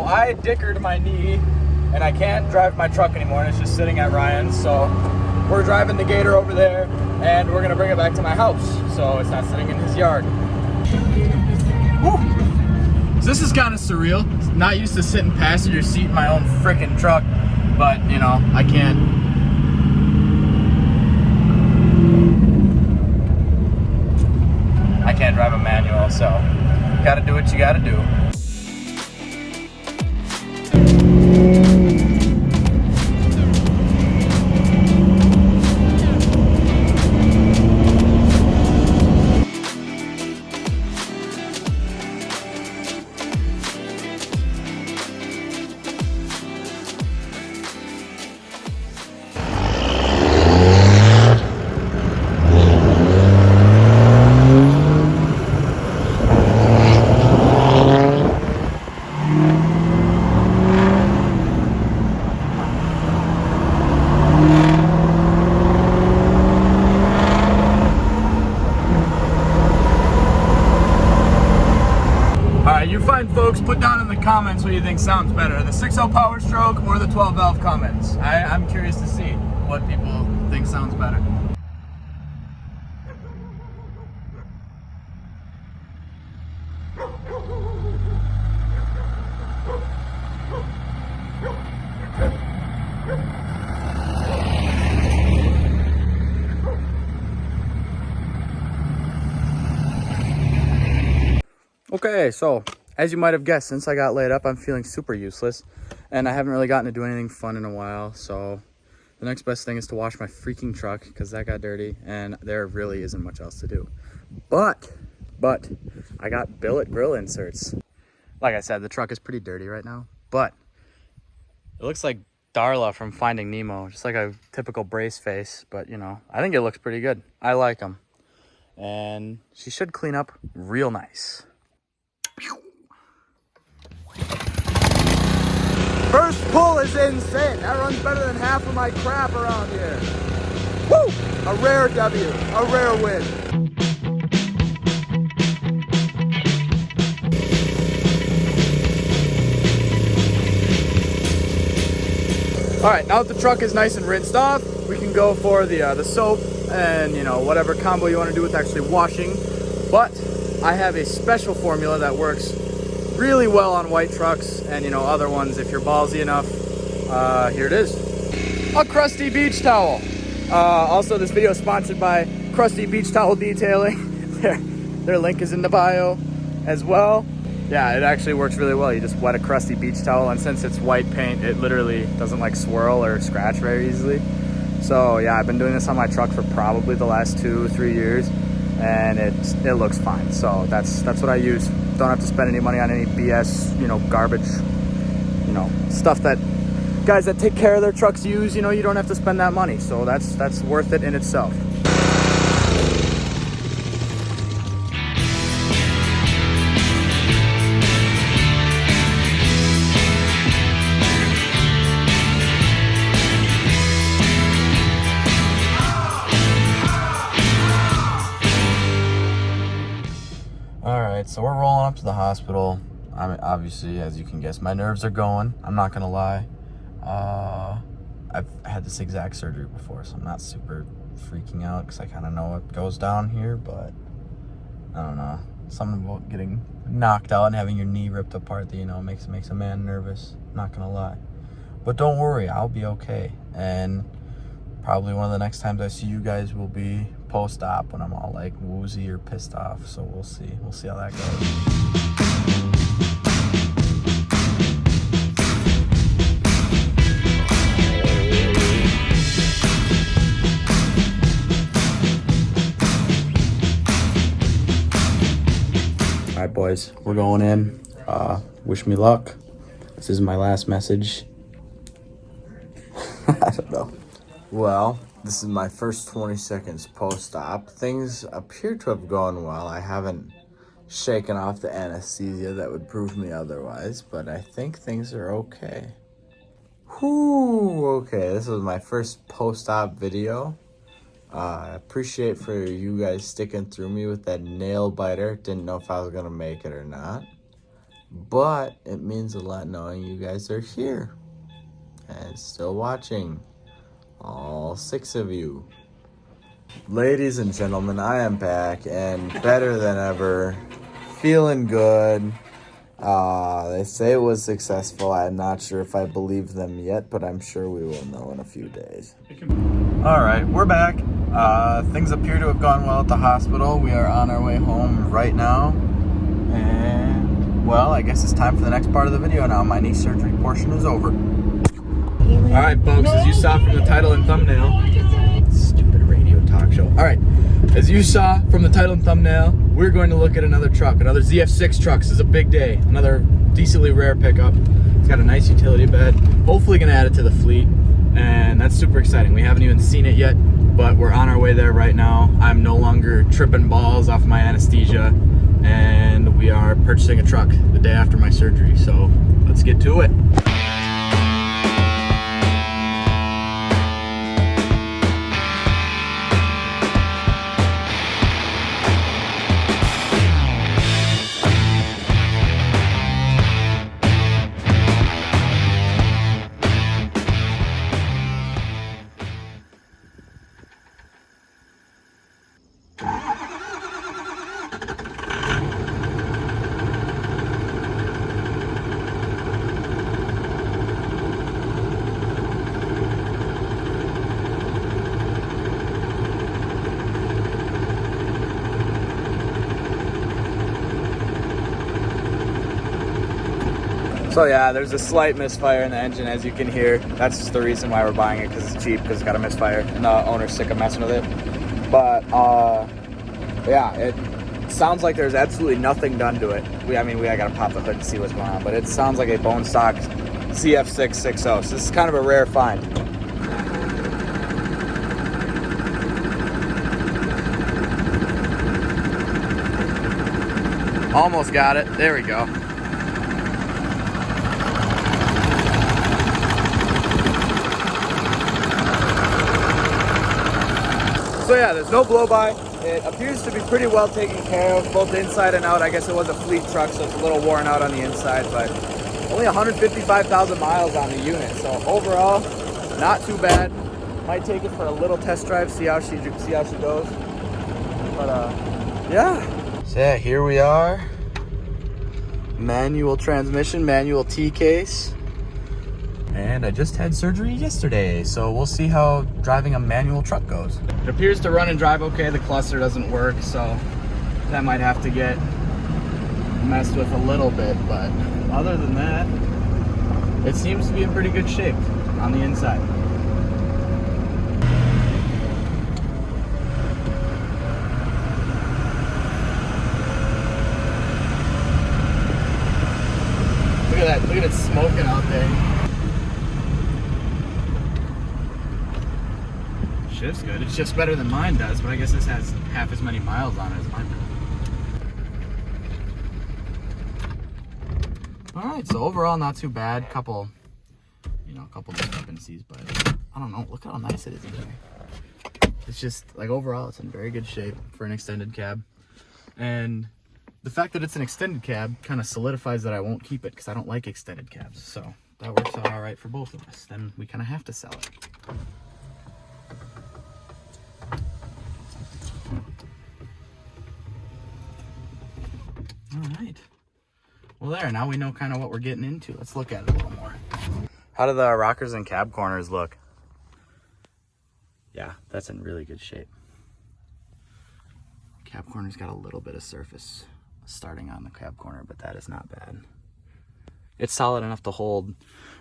I dickered my knee and I can't drive my truck anymore, and it's just sitting at Ryan's. So we're driving the Gator over there and we're gonna bring it back to my house so it's not sitting in his yard. Woo. So this is kind of surreal. Not used to sitting passenger seat in my own freaking truck, but you know, I can't drive a manual, so gotta do what you gotta do. You fine folks, put down in the comments what you think sounds better, the 6.0 Powerstroke or the 12 valve Cummins. I'm curious to see what people think sounds better. Okay, so as you might have guessed, since I got laid up, I'm feeling super useless, and I haven't really gotten to do anything fun in a while. So the next best thing is to wash my freaking truck, because that got dirty and there really isn't much else to do. But I got billet grill inserts. Like I said, the truck is pretty dirty right now, but it looks like Darla from Finding Nemo, just like a typical brace face. But you know, I think it looks pretty good. I like them, and she should clean up real nice. First pull is insane. That runs better than half of my crap around here. Woo! A rare W, a rare win. All right, now that the truck is nice and rinsed off, we can go for the soap and, you know, whatever combo you want to do with actually washing. But I have a special formula that works really well on white trucks and, you know, other ones if you're ballsy enough. Here it is. A crusty beach towel. Also, this video is sponsored by Crusty Beach Towel Detailing. Their link is in the bio as well. Yeah, it actually works really well. You just wet a crusty beach towel, and since it's white paint, it literally doesn't like swirl or scratch very easily. So yeah, I've been doing this on my truck for probably the last 2-3 years, and it looks fine. So that's what I use. Don't have to spend any money on any BS, you know, garbage, you know, stuff that guys that take care of their trucks use. You know, you don't have to spend that money. So that's worth it in itself. So we're rolling up to the hospital. I mean, obviously, as you can guess, my nerves are going. I'm not gonna lie. I've had this exact surgery before, so I'm not super freaking out because I kind of know what goes down here. But I don't know, something about getting knocked out and having your knee ripped apart that, you know, makes a man nervous. Not gonna lie, but don't worry, I'll be okay. And probably one of the next times I see you guys will be post-op when I'm all like woozy or pissed off. So we'll see how that goes. All right, boys, we're going in. Wish me luck. This is my last message. I don't know. Well, this is my first 20 seconds post-op. Things appear to have gone well. I haven't shaken off the anesthesia that would prove me otherwise, but I think things are okay. Whew, okay, this was my first post-op video. I appreciate for you guys sticking through me with that nail biter. Didn't know if I was gonna make it or not. but it means a lot knowing you guys are here and still watching. All 6 of you. Ladies and gentlemen, I am back and better than ever. Feeling good. They say it was successful. I'm not sure if I believe them yet, but I'm sure we will know in a few days. All right, we're back. Things appear to have gone well at the hospital. We are on our way home right now. And, well, I guess it's time for the next part of the video now. My knee surgery portion is over. All right, folks, as you saw from the title and thumbnail, stupid radio talk show. All right, as you saw from the title and thumbnail, we're going to look at another truck, another ZF6 truck. This is a big day, another decently rare pickup. It's got a nice utility bed. Hopefully gonna add it to the fleet, and that's super exciting. We haven't even seen it yet, but we're on our way there right now. I'm no longer tripping balls off my anesthesia, and we are purchasing a truck the day after my surgery, so let's get to it. So yeah, there's a slight misfire in the engine, as you can hear. That's just the reason why we're buying it, because it's cheap, because it's got a misfire, and the owner's sick of messing with it. But yeah, it sounds like there's absolutely nothing done to it. I gotta pop the hood and see what's going on, but it sounds like a bone stock ZF660. So this is kind of a rare find. Almost got it. There we go. So yeah, there's no blow-by. It appears to be pretty well taken care of, both inside and out. I guess it was a fleet truck, so it's a little worn out on the inside, but only 155,000 miles on the unit. So overall, not too bad. Might take it for a little test drive, see how she goes. But yeah. So yeah, here we are. Manual transmission, manual T-case. And I just had surgery yesterday, so we'll see how driving a manual truck goes. It appears to run and drive okay. The cluster doesn't work, so that might have to get messed with a little bit, but other than that, it seems to be in pretty good shape on the inside. Look at it smoking out there. Shift's good. It's just better than mine does, but I guess this has half as many miles on it as mine does. All right, so overall not too bad. Couple discrepancies, but I don't know. Look how nice it is in here. It's just like overall, it's in very good shape for an extended cab, and the fact that it's an extended cab kind of solidifies that I won't keep it because I don't like extended cabs. So that works out all right for both of us. Then we kind of have to sell it. All right. Well, there, now we know kind of what we're getting into. Let's look at it a little more. How do the rockers and cab corners look? Yeah, that's in really good shape. Cab corner's got a little bit of surface starting on the cab corner, but that is not bad. It's solid enough to hold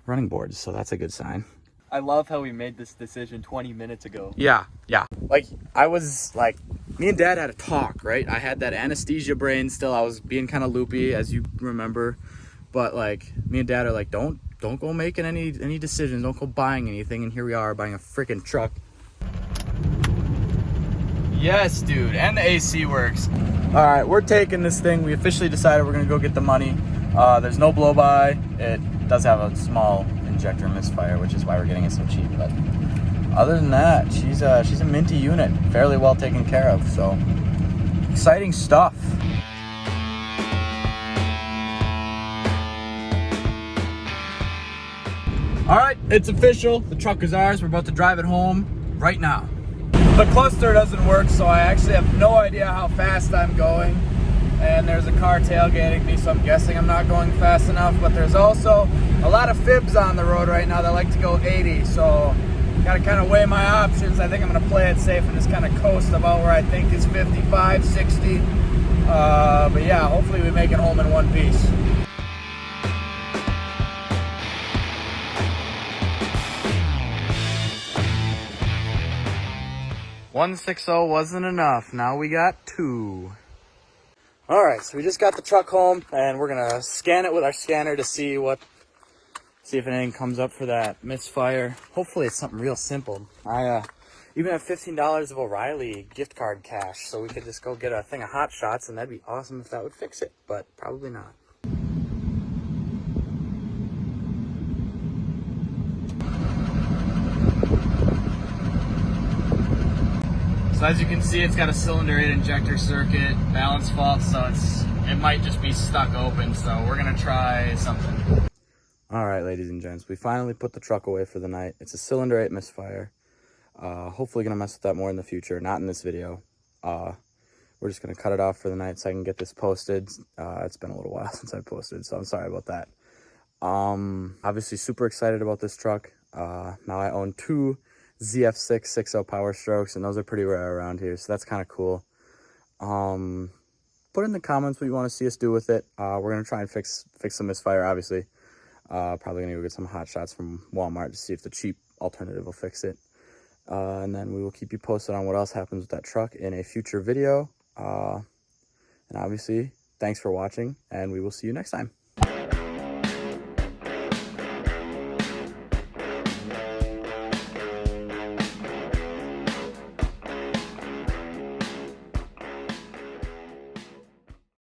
running boards, so that's a good sign. I love how we made this decision 20 minutes ago. Yeah. Like, me and Dad had a talk, right? I had that anesthesia brain still. I was being kind of loopy, as you remember. But, like, me and Dad are like, don't go making any decisions. Don't go buying anything. And here we are buying a freaking truck. Yes, dude. And the AC works. All right, we're taking this thing. We officially decided we're going to go get the money. There's no blow-by. It does have a small injector misfire, which is why we're getting it so cheap. But other than that, she's a minty unit, fairly well taken care of. So exciting stuff. All right, it's official. The truck is ours. We're about to drive it home right now. The cluster doesn't work, so I actually have no idea how fast I'm going. And there's a car tailgating me, so I'm guessing I'm not going fast enough. But there's also a lot of fibs on the road right now that like to go 80, so got to kind of weigh my options. I think I'm going to play it safe and just kind of coast about where I think is 55, 60. But yeah, hopefully we make it home in one piece. $160 wasn't enough. Now we got 2. All right, so we just got the truck home, and we're gonna scan it with our scanner to see if anything comes up for that misfire. Hopefully it's something real simple. I even have $15 of O'Reilly gift card cash, so we could just go get a thing of Hot Shots, and that'd be awesome if that would fix it, but probably not. So as you can see, it's got a cylinder 8 injector circuit, balance fault, so it might just be stuck open, so we're gonna try something. All right, ladies and gents, we finally put the truck away for the night. It's a cylinder 8 misfire. Hopefully gonna mess with that more in the future, not in this video. We're just gonna cut it off for the night so I can get this posted. It's been a little while since I posted, so I'm sorry about that. Obviously super excited about this truck. Now I own 2 ZF6 6.0 Powerstrokes, and those are pretty rare around here, so that's kind of cool. Put in the comments what you want to see us do with it. We're gonna try and fix the misfire, obviously. Probably gonna go get some Hot Shots from Walmart to see if the cheap alternative will fix it. And then we will keep you posted on what else happens with that truck in a future video. And obviously, thanks for watching, and we will see you next time.